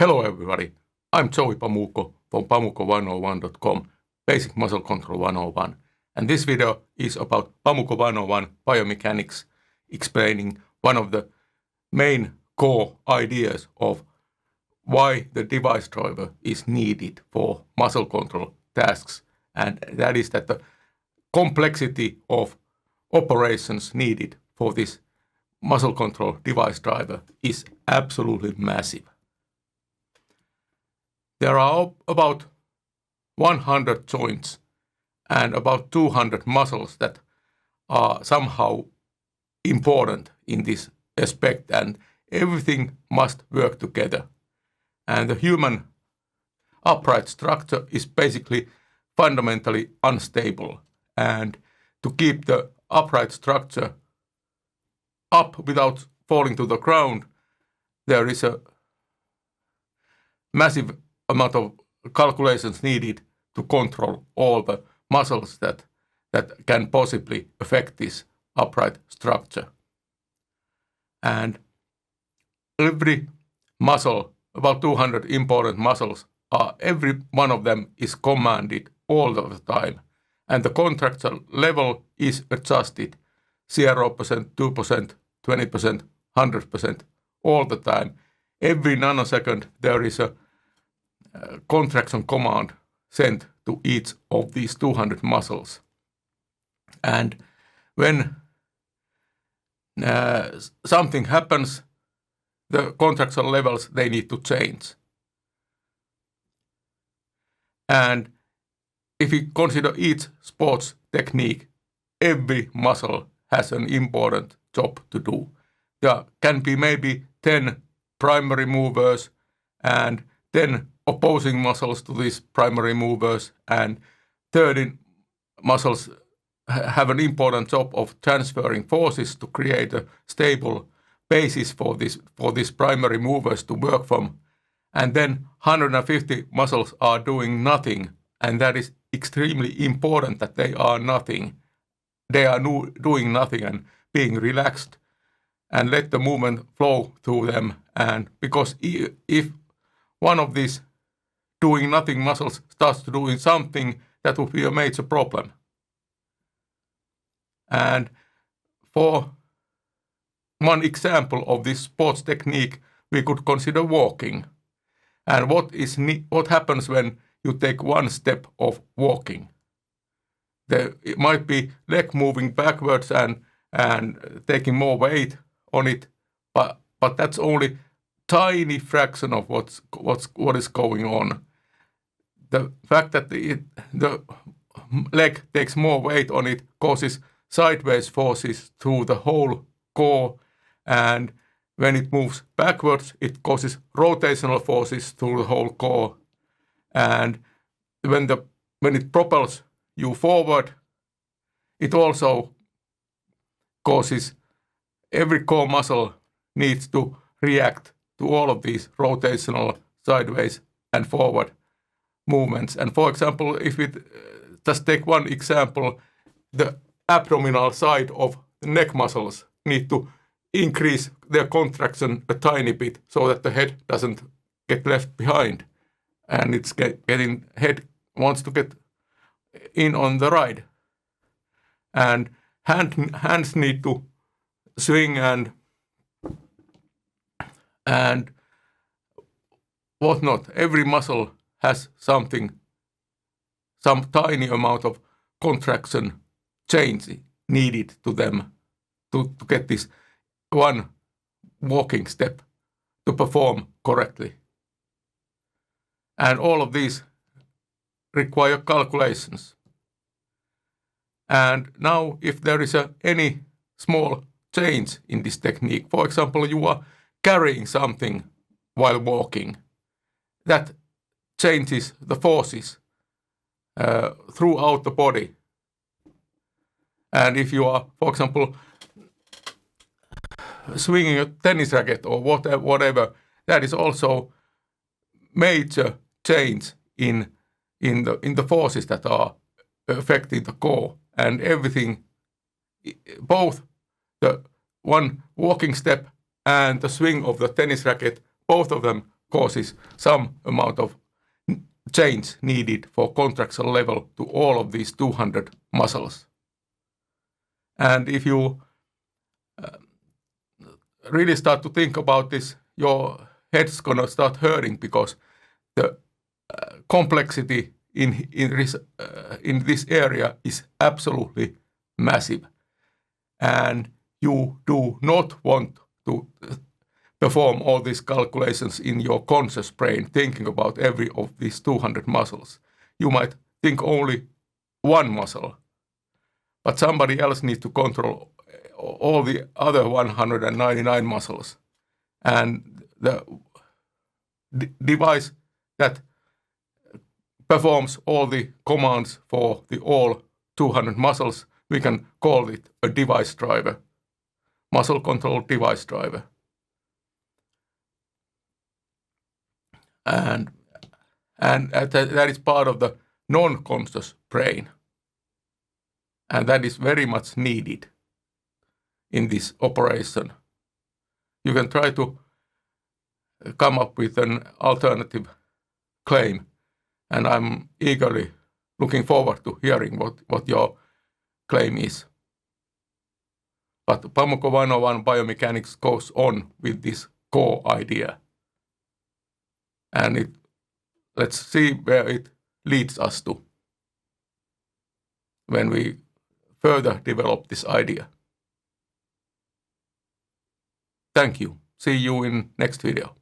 Hello everybody, I'm Joey Pamukko from Pamukko101.com, Basic Muscle Control 101, and this video is about Pamukko 101 Biomechanics, explaining one of the main core ideas of why the device driver is needed for muscle control tasks, and that is that the complexity of operations needed for this muscle control device driver is absolutely massive. There are about 100 joints and about 200 muscles that are somehow important in this aspect, and everything must work together. And the human upright structure is basically fundamentally unstable, and to keep the upright structure up without falling to the ground, there is a massive amount of calculations needed to control all the muscles that can possibly affect this upright structure. And every muscle, about 200 important muscles, every one of them is commanded all the time, and the contraction level is adjusted 0%, 2%, 20%, 100% all the time. Every nanosecond there is a contraction command sent to each of these 200 muscles. And when something happens, the contraction levels, they need to change. And if we consider each sports technique, every muscle has an important job to do. There can be maybe 10 primary movers and 10 opposing muscles to these primary movers, and 30 muscles have an important job of transferring forces to create a stable basis for these primary movers to work from. And then 150 muscles are doing nothing, and that is extremely important that they are nothing. They are doing nothing and being relaxed and let the movement flow through them. And because if one of these doing nothing muscles starts to doing something, that would be a major problem. And for one example of this sports technique, we could consider walking. And what happens when you take one step of walking? It might be leg moving backwards and taking more weight on it, but that's only tiny fraction of what is going on. The fact that the leg takes more weight on it causes sideways forces through the whole core, and when it moves backwards, it causes rotational forces through the whole core. And when it propels you forward, it also causes every core muscle needs to react to all of these rotational, sideways, and forward movements. And for example, if we just take one example, the abdominal side of the neck muscles need to increase their contraction a tiny bit so that the head doesn't get left behind, and it's head wants to get in on the ride. And hands need to swing and whatnot. Every muscle has some tiny amount of contraction change needed to them to get this one walking step to perform correctly. And all of these require calculations. And now if there is any small change in this technique, for example, you are carrying something while walking, that changes the forces throughout the body. And if you are, for example, swinging a tennis racket or whatever, that is also major change in the forces that are affecting the core, and everything, both the one walking step and the swing of the tennis racket, both of them causes some amount of change needed for contraction level to all of these 200 muscles. And if you really start to think about this, your head's gonna start hurting because the complexity in this area is absolutely massive. And you do not want to perform all these calculations in your conscious brain, thinking about every of these 200 muscles. You might think only one muscle, but somebody else needs to control all the other 199 muscles. And the device that performs all the commands for the all 200 muscles, we can call it a device driver, muscle control device driver. And that is part of the non-conscious brain. And that is very much needed in this operation. You can try to come up with an alternative claim, and I'm eagerly looking forward to hearing what your claim is. But Pamukko 101 Biomechanics goes on with this core idea. And let's see where it leads us to when we further develop this idea. Thank you. See you in next video.